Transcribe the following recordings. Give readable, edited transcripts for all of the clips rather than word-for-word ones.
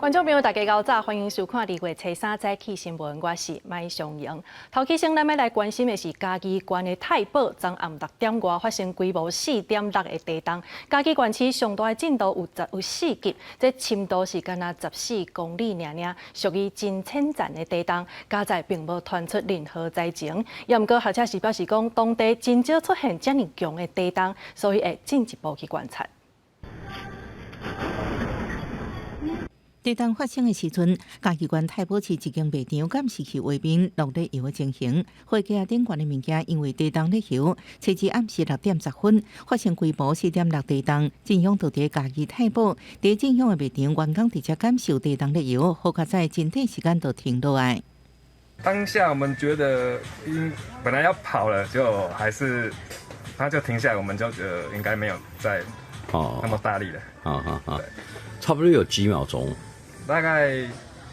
观众朋友，大家好早，欢迎收看2月初3早起新闻，我是麦尚莹。头起先，咱要来关心的是嘉义县的太保，昨暗6点外发生规模4.6的地震。嘉义县市上大的震度有4级，这深度是敢若14公里尔，属于真浅层的地震。加在并无传出任何灾情，也毋过学者是表示讲，当地真少出现这么强的地震，所以会进一步去观察。 地震发生的时阵，嘉义县太保市一间卖场监视器画面录得有的情形。货架顶悬的物件因为地震咧摇，初至暗时6点10分发生规模4.6地震，震央就伫嘉义太保。伫震央的卖场员工直接感受地震咧摇，好卡在整体时间都停落来。当下我们觉得本来要跑了，就还是它就停下来，我们就觉得应该没有再那么大力了。差不多有几秒钟。 大概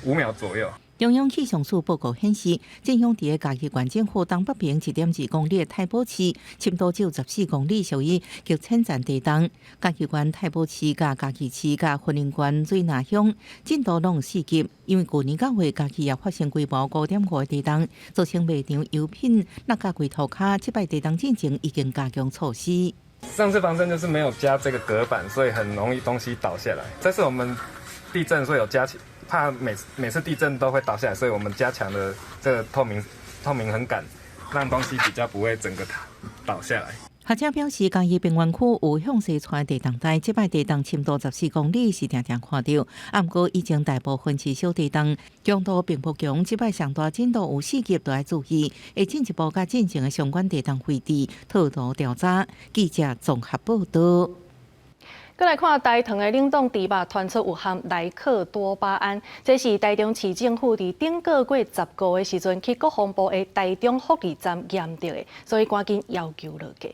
5秒左右。中央气象署报告显示，震央伫嘉义县政府东北边1.2公里的太保市，深度只有14公里，属于极浅层地震。嘉义县太保市、甲嘉义市、甲云林县水南乡震度拢有4级。因为去年9月嘉义也发生规模5.5的地震，造成卖场、油品落甲龟头卡。这摆地震进程已经加强措施。上次防震就是没有加这个隔板，所以很容易东西倒下来。这是我们 地震所以有加强，怕每次地震都会倒下来，所以我们加强了这个透明很感，让东西比较不会整个倒下来。学者表示，嘉义平原区有向西传地震带，这摆地震深度14公里是常常看到，不过已经大部分是小地震，强度并不强。这摆上大震度有4级，都要注意，会进一步甲进行的相关地震位置讨论调查。记者综合报道。 再来看台糖的冷冻猪肉传出有含莱克多巴胺，这是台中市政府伫顶个月15的时阵去国防部的台中福利站验到的，所以赶紧要求落架。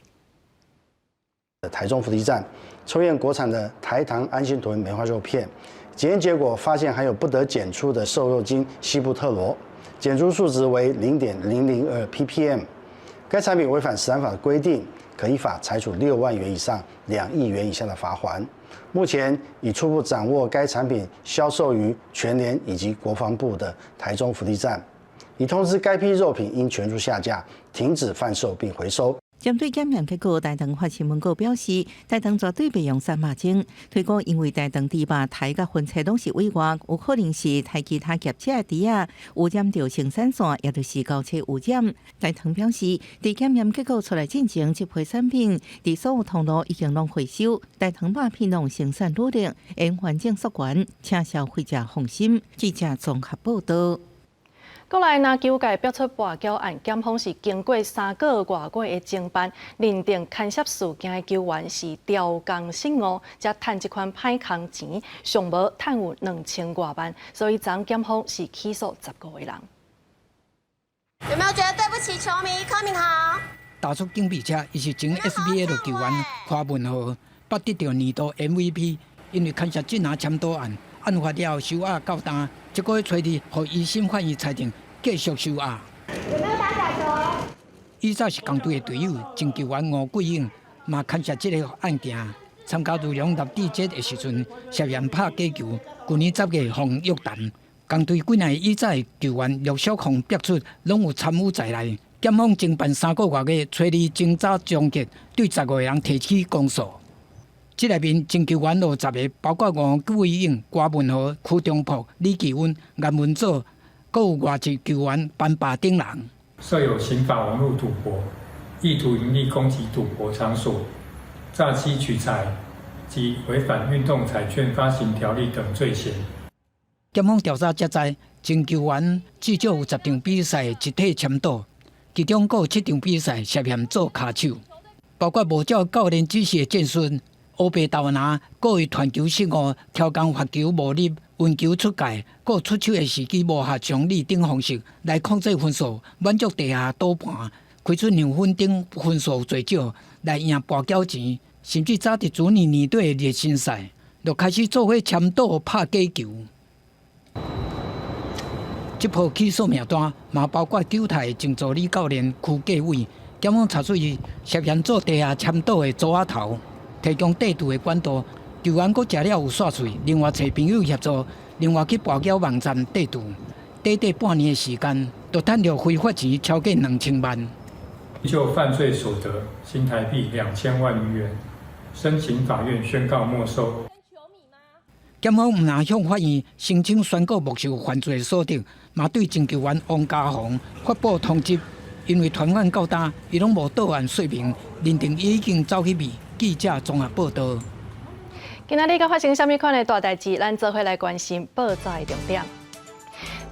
台中福利站抽验国产的台糖安心豚梅花肉片，检验结果发现含有不得检出的瘦肉精西布特罗，检出数值为0.002 ppm。该产品违反食安法的规定， 可依法裁处6万元以上2亿元以下的罚锾。目前已初步掌握该产品销售于全联以及国防部的台中福利站，已通知该批肉品应全数下架，停止贩售并回收。 针对检验结果，台糖发新闻稿表示，台糖绝对袂用3肉精，推估因为台糖猪肉台甲分册拢是委外，有可能是台其他业者的猪仔污染到生产线，也就是高车污染。台糖表示，伫检验结果出来进前，这批产品伫所有通路已经拢回收，台糖肉片拢生产努力，因环境溯源，请消费者放心。记者综合报道。 国内南球界标出跋筊案，检方是经过3个外月的侦办，认定牵涉事件的球员是调工失误，才趁这款歹空钱，上无趁有2000多万，所以昨检方是起诉10个人。有没有觉得对不起球迷？柯明豪打出警比车，伊是前 SBL 球员花文豪，捌得到年度 MVP， 因为牵涉进拿签赌案。 案发了后收押到单，这个月初二，互一审法院裁定继续收押。有没有打假球？伊早是港队的队友，前球员吴桂英嘛牵涉这个案件。参加如龙立地节的时阵，涉嫌拍假球。去年10月互约谈，港队几名以早球员陆续互逼出，拢有参与在内。检方侦办3个月嘅初二侦查终结，对10个人提起公诉。 这内面前球员50个，包括吴桂英、郭文豪、屈中璞、李继温、颜文祖，各有外籍球员班霸等人。设有刑法网络赌博、意图营利攻击赌博场所、诈欺取财及违反运动彩券发行条例等罪嫌。检方调查才知，前球员至少有10场比赛集体签赌，其中各有7场比赛涉嫌做卡手，包括无照教练指示的战术。 乌白豆拿，故意传球失误，超工罚球无入，运球出界，各出手的时机无合常理等方式来控制分数，满足地下赌盘，开出2分等分数最少来赢跋筊钱，甚至早伫主年队的热身赛，就开始做伙签赌拍假球。这波起诉名单嘛包括球台前助理教练区继伟，检方查出伊涉嫌做地下签赌的组仔头。 提供地图的管道，球员阁食了有刷碎，另外找朋友协助，另外去跋筊网站逮捕，短半年的时间，就赚到非法钱超过2000万。就犯罪所得新台币2000万余元，申请法院宣告没收。检方毋但向法院申请宣告没收犯罪所得，嘛对征求员王家宏发布通缉，因为团案较大，伊拢无到案说明，认定已经走去秘。记者综合报道。今仔日佮发生什么款的大代志？咱做伙来关心报纸的重点。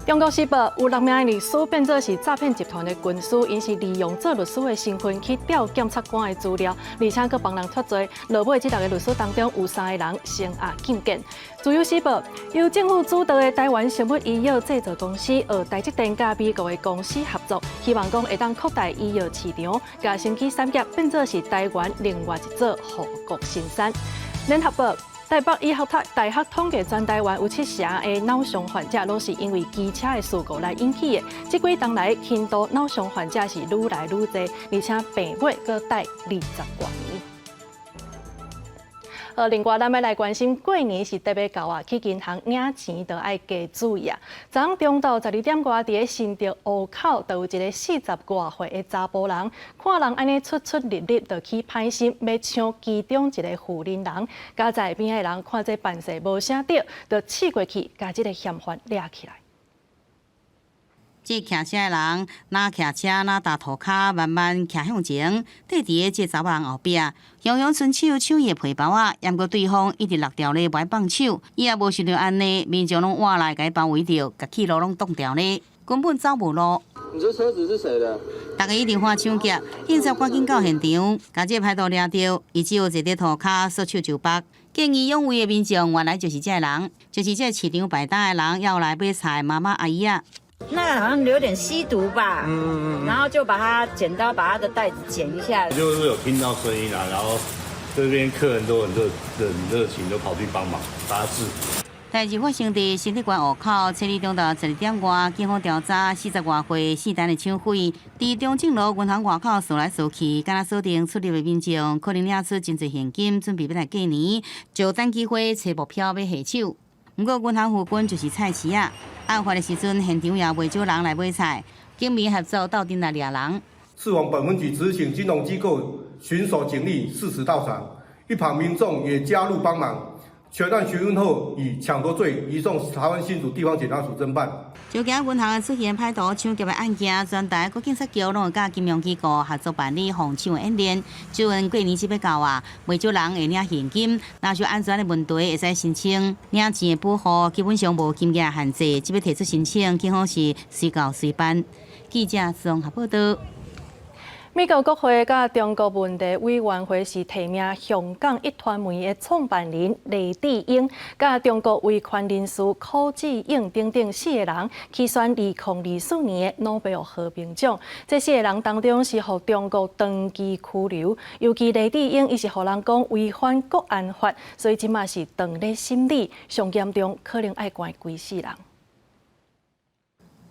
中国时报有6名律师变作是诈骗集团的军师，因是利用做律师的身份去调检察官的资料，而且佮帮人脱罪。落尾这6个律师当中有3个人成押禁见。自由时报由政府主导的台湾生物医药制造公司和台积电甲美国的公司合作，希望讲会当扩大医药市场，甲生技产业变作是台湾另外一座护国神山。联合报。台北医学大学统计全台湾有7成的脑伤患者，拢是因为机车的事故来引起的。这几年来，轻度脑伤患者是愈来愈多，而且病末搁带20多年。另外，咱要来关心过年是特别到去银行领钱，就爱加注意啊。昨昏中昼12点外，伫新竹湖口，就有一个40多岁的查甫人，看人安尼出入入，就去歹心，要抢其中一个妇人人。加在边的人看这办事无啥对，就刺过去，把这个嫌犯抓起来。这骑车的人哪骑车哪踏涂骹，慢慢骑向前，缀伫这查某人后壁，雄雄伸手抢伊的皮包啊！毋过对方一直落条咧，袂放手，伊也无想到安尼，民众拢挖来，甲伊包围着，甲去路拢挡掉咧，根本走无路。你这车子是谁的？大家一直喊抢劫，警察赶紧到现场，甲这歹徒抓着，伊只有坐伫涂骹，双手就绑。见义勇为的民众，原来就是这人，就是这市场摆摊的人，要来买菜妈妈阿姨啊。那好像有点吸毒吧，然后就把他剪刀把他的袋子剪一下。就是有听到声音啊，然后这边客人都很热情，都跑去帮忙打字。代志发生伫新体馆湖口，车里中到12点外，警方调查40多岁姓陈的抢匪，伫中正路银行外口扫来扫去，敢若锁定出入的民众，可能领出真侪现金，准备要来过年，就等机会找目标要下手。不过银行附近就是菜市啊。案发的时阵，现场也袂少人来买菜，警民合作到顶来抓人。是往本分局执行金融机构巡守警力适时到场，一旁民众也加入帮忙。全案询问后，以抢夺罪移送台湾新竹地方检察署侦办。就今银行出现歹徒抢劫的案件，全台各警察局拢会甲金融机构合作办理防抢演练。就因过年即要到啊，袂少人会领现金，若是安全的问题会使申请领钱的保护，基本上无金额限制。即要提出申请，警方是随到随办。记者综合报道。美国国会甲中国问题委员会是提名香港一传媒的创办人雷智英，甲中国维权人士柯志英等等4个人去选2024年的诺贝尔和平奖。这4个人当中是互中国长期拘留，尤其雷智英伊是互人讲违反国安法，所以即马是长咧心理上严重，可能爱关几世人。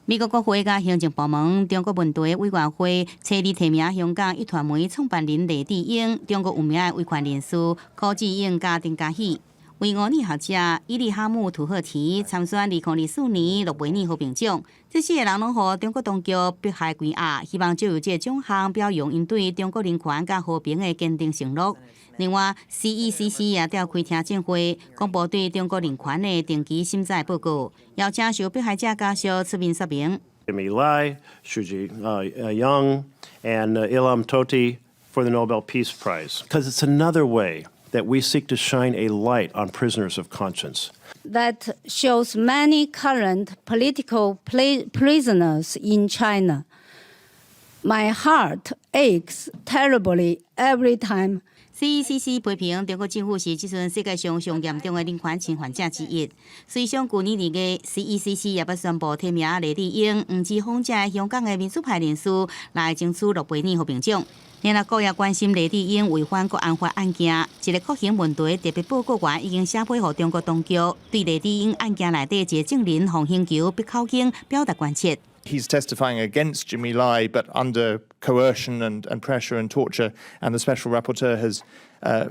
美国国会甲行政部门中国问题委员会设立提名香港一传媒创办人雷智英、中国有名的维权人士柯志英甲丁家喜、维吾尔学者伊利哈木·图赫提参选2024年诺贝尔和平奖。这4个人拢互中国当局迫害关押，希望借由这奖项表扬因对中国人权甲和平的坚定承诺。另外 ，CECC 也召开听证会，公布对中国人权的定期审查报告，邀请受迫害者家属出面说明。Jimmy Lai, Shuji Young, and Ilham Tohti for the Nobel Peace Prize, because it's another way that we seek to shine a light on prisoners of conscience. That shows many current political prisoners in China. My heart aches terribly every time. CECC 批评中国政府是即阵世界上上严重的人权侵犯者之一。随上去年2月 ，CECC 也要宣布提名雷智英、黄之锋这香港的民主派人士来争取诺贝尔和平奖。联合国也关心雷智英违反国安法案件，一个国刑问题特别报告员已经写批予中国当局，对雷智英案件内底一个证人黄兴球被扣刑表达关切。He's testifying against Jimmy Lai, but under coercion and pressure and torture, and the Special Rapporteur has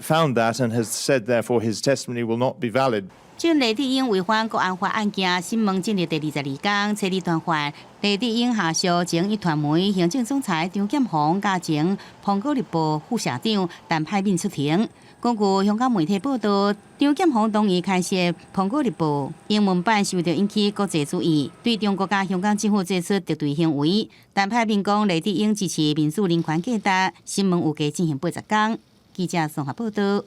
found that and has said, therefore, his testimony will not be valid. 就雷智英违反国安法案件审问进入第22天，车里传唤雷智英下属前一团媒行政总裁张建宏加前苹果日报副社长但派面出庭。根据香港媒体报道，张建宏同意开设苹果日报英文版，受到引起国际注意，对中国甲香港政府做出敌对行为。但派面讲雷智英支持民主人权价值，审问有计进行80天。记者综合报道。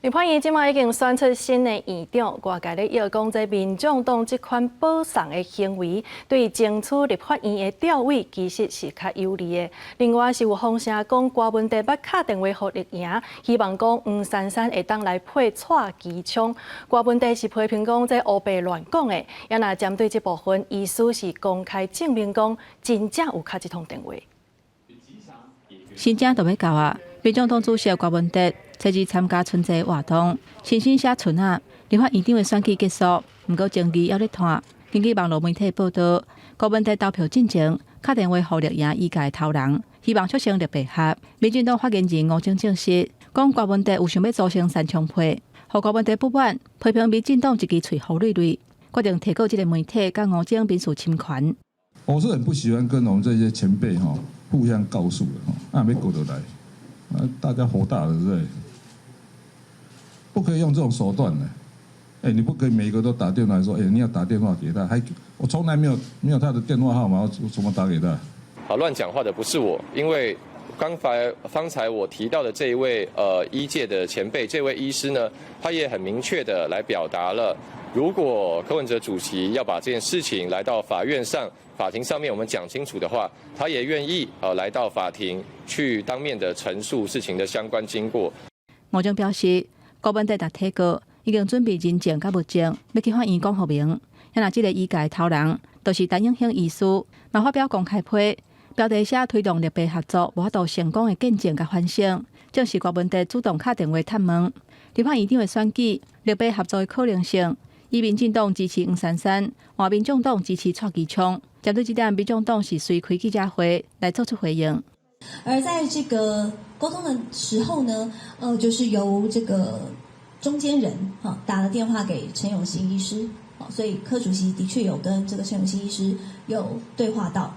立法院即马已经选出新的院长，外界咧要讲，这民众党这款保送的行为，对争取立法院的调位其实是较有利的。另外是有风声讲，郭文德捌打电话给绿营，希望讲黄珊珊会当来配蔡其昌。郭文德是批评讲这黑白乱讲的，也若针对这部分，意思是公开证明讲真正有敲这通电话。新正就要到啊！民众党主席郭文德初日参加春节活动，亲身写春啊。立法院长的选举结束，不过争议还在拖。根据网络媒体报道，郭文德投票进前打电话给绿营意界偷人，希望促成绿白合。民进党发言人吴征证实，讲郭文德有想要组成三枪配，和郭文德不满，批评民进党一支嘴胡累累，决定提告这个媒体，甲吴征民事侵权。我是很不喜欢跟我们这些前辈互相告诉的没狗得来。大家火大了，对不对？不可以用这种手段的。你不可以每一个都打电话说，你要打电话给他，我从来没有他的电话号码，我怎么打给他？乱讲话的不是我，因为方才我提到的这一位医界的前辈，这位医师呢，他也很明确的来表达了，如果柯文哲主席要把这件事情来到法庭上面我们讲清楚的话，他也愿意来到法庭去当面的陈述事情的相关经过。吴征表示，郭文德达提告已经准备人证甲物证，要去法院讲明明。也若这个医界偷人，就是单影响意思，嘛发表公开批，标题写推动绿白合作无法度成功的见证甲反省，正是郭文德主动打电话探问。立法院长的选举，绿白合作的可能性，以民进党支持黄珊珊，换民众党支持蔡其昌。针对这点，民众党是随开记者会来做出回应。而在这个沟通的时候呢，就是由这个中间人打了电话给陈永新医师，所以柯主席的确有跟这个陈永新医师有对话到，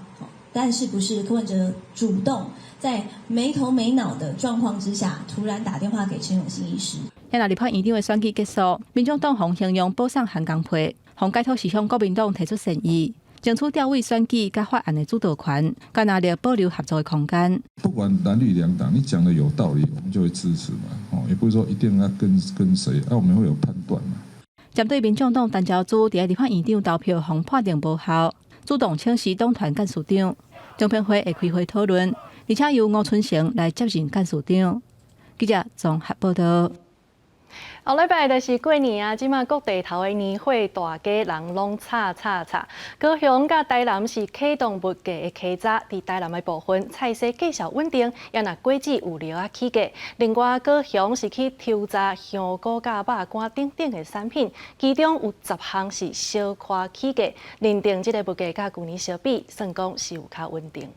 但是不是柯文哲主动在没头没脑的状况之下突然打电话给陈永新医师。也若立法院长的选举结束，民众党方形容保送韩江培，方解脱是向国民党提出善意。争取调位选举甲法案的主导权，甲拿了保留合作的空间。不管蓝绿两党，你讲的有道理，我们就会支持嘛。也不是说一定要跟谁，我们会有判断嘛。针对民众党陈昭珠伫立法院长投票方判定无效，主动请示党团干事长，中评会会开会讨论，而且由吴春成来接任干事长。记者综合报道。后礼拜就是过年啊，即马各地头的年货大家人拢炒。高雄甲台南是启动物价的起早，伫台南的部分菜色继续稳定，也若果子有料啊起价。另外，高雄是去抽查香菇甲肉干等等的产品，其中有10项是小可起价，认定即个物价甲去年相比，算讲是有较稳定。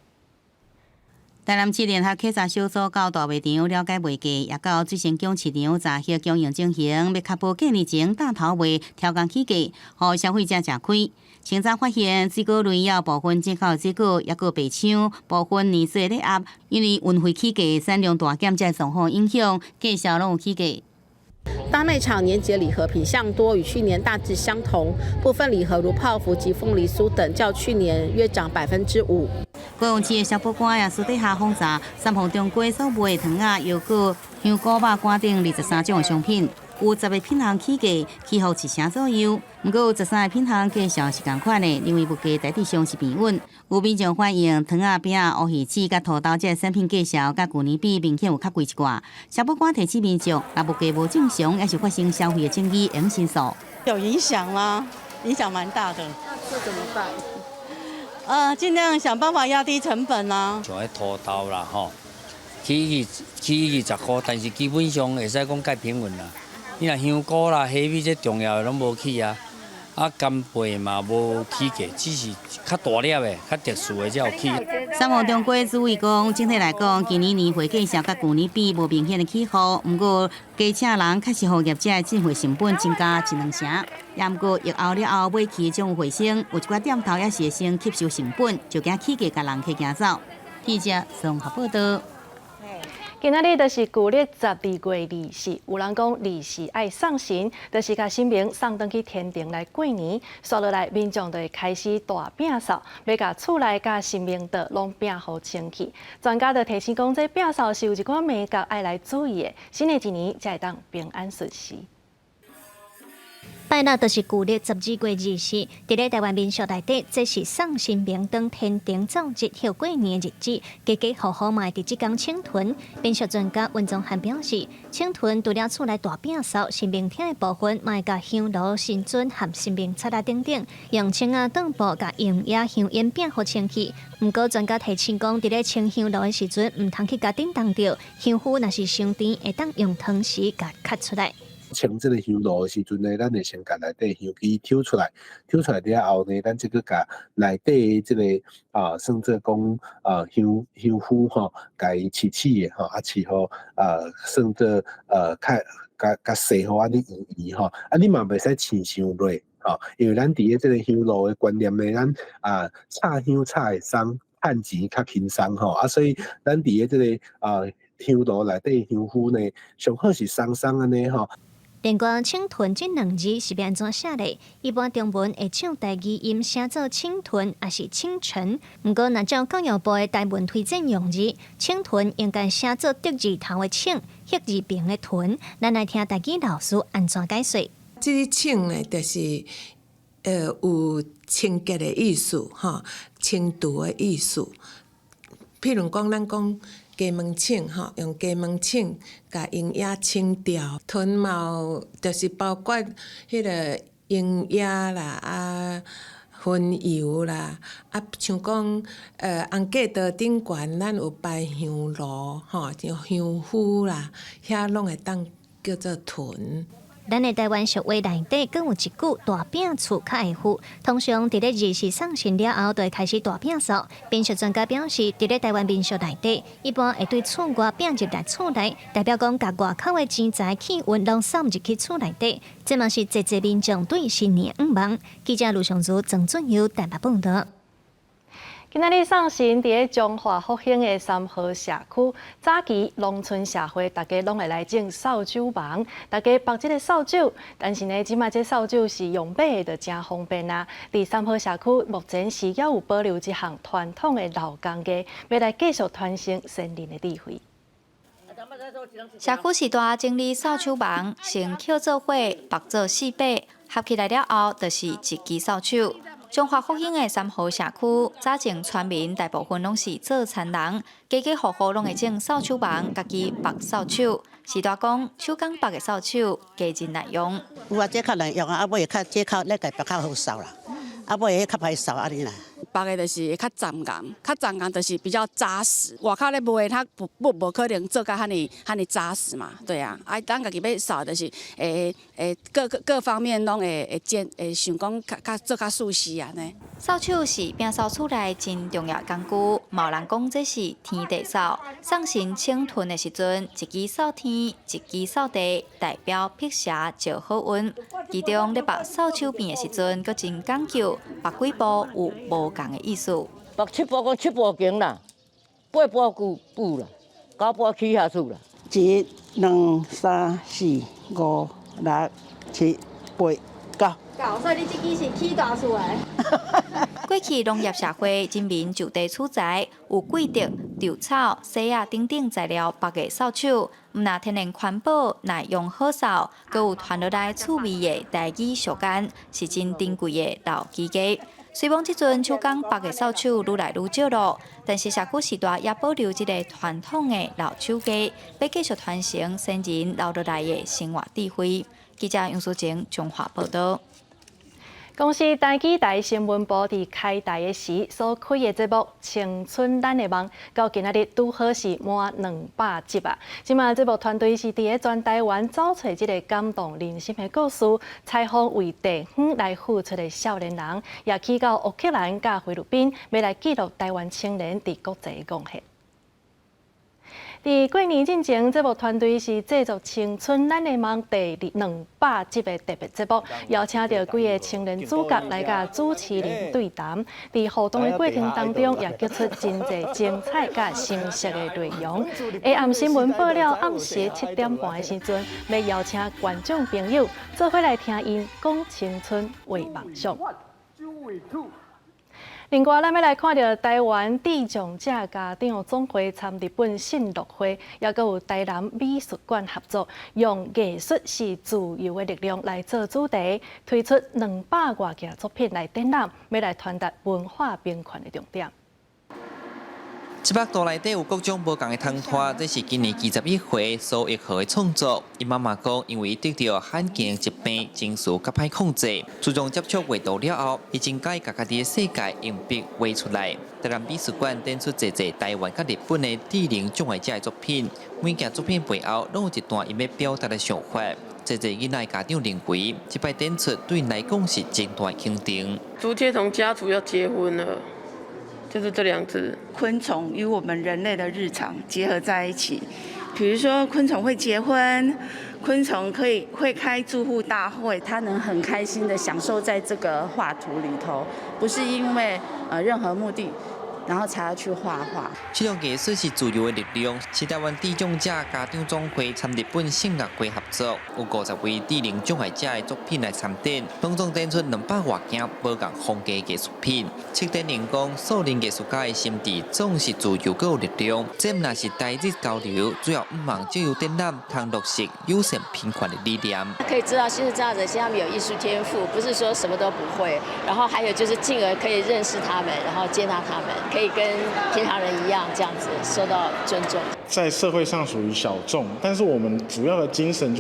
台南市联合警察小组到大卖场了解卖价，也到水仙宫市场查核供应情形，要确保过年前大头卖超工起价，互消费者吃亏。清早发现水果类要部分进口水果也个白抢，部分年岁咧压，因为运费起价、产量大减才状况影响，价销拢有起价。大卖场年节礼盒品项多，与去年大致相同，部分礼盒如泡芙及凤梨酥等，较去年约涨5%。高雄市的小宝官也私底下轰炸三丰中街所卖的糖仔、油果、香菇、肉干等23种的商品，有10个品项起价，起伏1成左右。不过有13个品项价销是同款的，因为物价大致上是平稳。有民众反映糖仔、饼仔、乌鱼子、甲土豆这些产品价销，甲去年比明显有较贵一寡。小宝官提醒民众，若物价无正常，也是发生消费的争议，应申诉。有影响啦，影响蛮大的。这怎么办？尽量想办法压低成本啦。像迄土豆啦，起20块，但是基本上会使讲介平稳啦。你若香菇啦、虾米这重要的拢无起啊，啊，干贝嘛无起价，只是较大粒的、较特殊的才有起。三号中国主委讲，整体来讲，今年年会计销甲去年比无明显的起伏，不过加车人确实互业者的进货成本增加1、2成。也不过疫后了后，买气将有回升，有一寡店头也是会先吸收成本，就惊起价甲人客行走。记者综合报道。今仔日就是旧历12月24，有人讲24爱送神，就是甲神明送转去天庭来过年。刷落来，民众就会开始大摒扫，要甲厝内甲神明桌拢摒好清气。专家就提醒讲，这摒扫是有一寡美角爱来注意的，新的一年才会当平安顺遂。拜六就是旧历12月24，伫咧台湾民俗内底，这是送神明登天庭走日休过年的日子，家家户户嘛伫即天请屯。民俗专家温宗汉表示，请屯除了厝内大摒扫，神明厅的部分，嘛会甲香炉、神尊和神明插在顶顶，用青啊挡布甲用野香烟摒好清气。毋过专家提醒讲，伫咧清香炉的时阵，毋通去甲叮当着香灰，若是伤甜，会当用汤匙甲吸出来。清这个香炉的时阵呢，咱会先甲内底香气抽出来，抽出来了后呢，咱即个甲内底这个算做讲香灰吼，甲伊饲的吼，饲好算做甲洗好安尼圆圆吼，你嘛袂使饲伤热吼，因为咱伫咧这个香炉的观念呢，咱插香插会松，趁钱较轻松吼，所以咱伫咧这个香炉内底香灰呢，上好是松松安尼吼。连贯请屯这2字是要安怎写嘞？一般中文会唱台语音写作请屯，还是清晨？不过，若照教育部的台文推荐用字，请屯应该写作德字头的请，迄字边的屯。咱来听台语老师安怎解说。这个请呢，就是有清洁的意思，哈，清除的意思。譬如讲，咱讲。家门清吼，用家门清，甲营野清掉，屯嘛就是包括迄个营野啦，薰油啦，像讲红架道顶悬，咱有摆香炉吼，像香灰啦，遐拢会当叫做屯。咱的台湾俗话内底，更有一句“大摒厝较会富”。通常伫咧24送神了后，就会开始大摒扫。民俗专家表示，伫咧台湾民俗内底，一般会对厝外摒入来厝内，代表讲甲外口的钱财气运拢送入去厝内底。这嘛是济民众对新年愿望。记者卢尚祖、曾俊佑台北报道。今仔日送神伫咧中华复兴的3号社区，早期农村社会，大家拢会来种扫帚房，大家绑这个扫帚，但是呢，即卖这扫帚是用买的，就真方便啊。伫3号社区，目前是要有保留这项传统的老工艺，要来继续传承先人的智慧。社区时代整理扫帚房，先捡做伙，绑做4把，合起来了后，就是一支扫帚。中华复兴的3号社区，早前村民大部分拢是做田人，家家户户拢会种扫帚房，家己绑扫帚。时代讲，手工绑的扫帚加真耐用。有啊，这较耐用啊，尾较这较咧家绑较好扫啦，尾较歹扫安尼啦。绑的就是较粘硬就是比较扎实。外口咧卖它无可能做甲遐尼扎实嘛，对啊。咱家己要扫就是各方面拢会想讲较做较舒适啊呢。扫帚是摒扫厝内真重要的工具，有人讲这是天地扫。送神请屯的时阵，一支扫天，一支扫地，代表辟邪招好运。其中咧绑扫帚边的时阵，佫真讲究，绑几步有无共的意思。绑7步讲7步行啦，8步久啦，9步起下厝啦。1、2、3、4、5、6、7、8、9。所以你这支是起大厝的。过去农业社会，人民就地取材，有桂竹、稻草、细仔等等材料绑的扫帚，毋但天然环保、耐用好扫，阁有传落来趣味的台语俗谚，是真珍贵的老技艺。虽讲即阵手工绑的扫帚愈来愈少咯，但是社区时代也保留这个传统的老手艺，要继续传承先人留落来的生活智慧。记者杨淑晴综合报道。公司台基台新闻部伫开台的时所开的节目《青春咱的梦》，到今仔日拄好是满200集啊！即马节目团队是伫个全台湾找找即个感动人心的故事，采访为地方来付出的少年人，也去到乌克兰甲菲律宾，要来记录台湾青年伫国际的贡献。伫过年进前，节目团队是制作《青春咱的梦》第200集的特别节目，邀请到几个青年主角来甲主持人对谈。伫互动的过程当中，也结出真侪精彩甲深色的内容。下暗新闻报了暗时7点半的时阵，要邀请观众朋友做伙来听因讲青春为梦想。另外，咱要来看到台湾地奖者家长总会参日本信乐会，也阁有台南美术馆合作，用艺术是自由的力量来做主题，推出200多件作品来展览，要来传达文化平权的重点。700多内底有各种不同的摊摊，这是今年21回苏玉豪的创作。伊妈妈讲，因为伊得到罕见疾病，情绪较歹控制。自从接触画图了后，伊真介家己的世界用笔画出来。台南美术馆展出侪台湾甲日本的智能障碍者的作品，每件作品背后拢有一段伊要表达的想法。侪囡仔家长认为，这摆展出对因来讲是真大肯定。竹节同家族要结婚了。就是这2只昆虫与我们人类的日常结合在一起，比如说昆虫会结婚，昆虫会开住户大会，它能很开心的享受在这个画图里头，不是因为任何目的。然后才要去画画。这种艺术是自由的力量，是台湾地奖者家长总会参日本信乐会合作，有50位智能障碍者的作品来参展，当中展出200多件不同风格的艺术品。策展人讲，素人艺术家的心智总是自由又有力量，这若是台日交流，最后毋忘借由展览，通落实友善平权的理念。可以知道，其实这样子，他们有艺术天赋，不是说什么都不会。然后还有就是，进而可以认识他们，然后接纳他们。可以跟平常人一样，这样子受到尊重。在社会上属于小众，但是我们主要的精神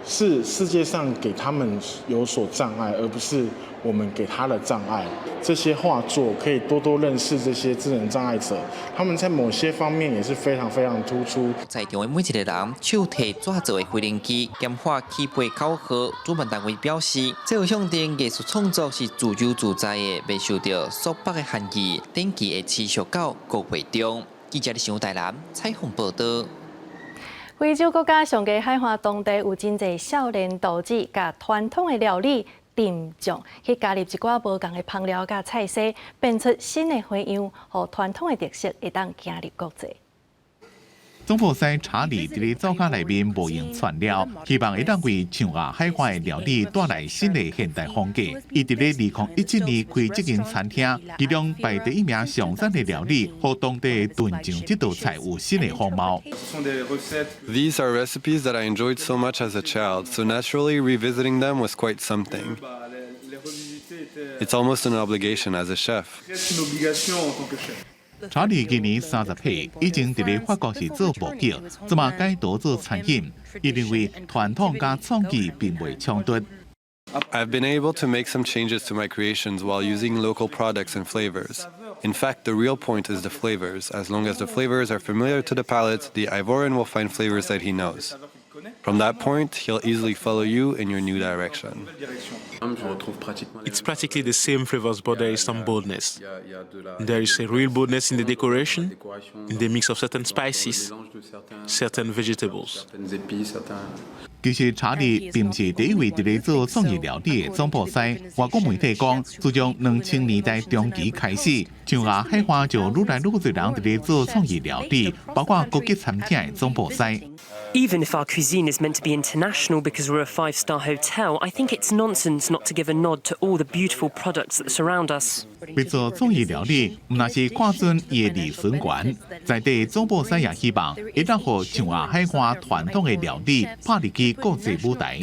是世界上给他们有所障碍，而不是我们给他的障碍。这些画作可以多多认识这些智能障碍者，他们在某些方面也是非常非常突出。在场的每一个人手提纸做的飞轮机，兼画起背考核。主办单位表示，这有象征艺术创作是自由自在的，未受到束缚的限制，展期会持续到5月中。记者伫台南采访报道。非洲国家上个海华当地有真侪少年导致甲传统的料理沉重，去加入一寡无同的烹料甲菜色，变出新的花样，互传统的特色会当行入国际。总部师查理伫咧灶脚内面无用串料，希望会当为象牙海华的料理带来新的现代风格。伊伫咧2017年开这间餐厅，其中排第1名上赞的料理，和当地炖酱这道菜有新的风貌。These are recipes that I enjoyed so much as a child, so naturally revisiting them was quite something. It's almost an obligation as a chef. 查理今年30岁，已经伫咧法国是做幕后，即马改导做餐饮。伊认为传统甲创意并未冲突。I've been able to make some changes to my creations while using local products and flavors. In fact, the real point is the flavors. As long as the flavors are familiar to the palate, the Ivorian will find flavors that he knows. From that point, he'll easily follow you in your new direction. It's practically the same flavors, but there is some boldness. There is a real boldness in the decoration, in the mix of certain spices, certain vegetables. 其实查理并不是第一位伫咧做创意料理的总部师。外国媒体讲，自从2000年代中期开始，象牙海华就愈来愈多人伫咧做创意料理，包括高级餐厅的总部师。Even if our cuisine is meant to be international because we're a 5-star hotel, I think it's nonsense not to give a nod to all the beautiful products that surround us. 要做创意料理，唔那是看准伊的利润源，在地总部师也希望会当互象牙海华传统的料理拍入去国际舞台。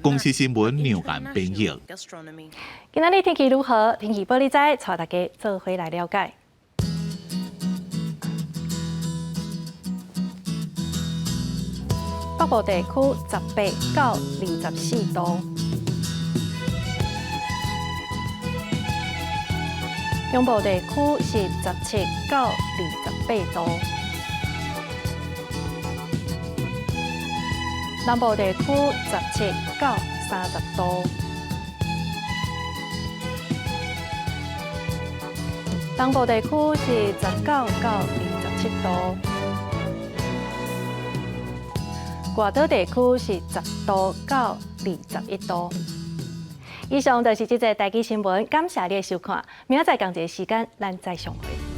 公司新闻牛眼编译。今仔日天气如何？天气报你知，带大家做回来了解。北部地区18到24度，中部地区是17到28度，南部地区17到30度，东部地区是19到27度，外岛地区是10度到21度。以上就是这则台记新闻，感谢你的收看，明仔载同一个时间咱再相会。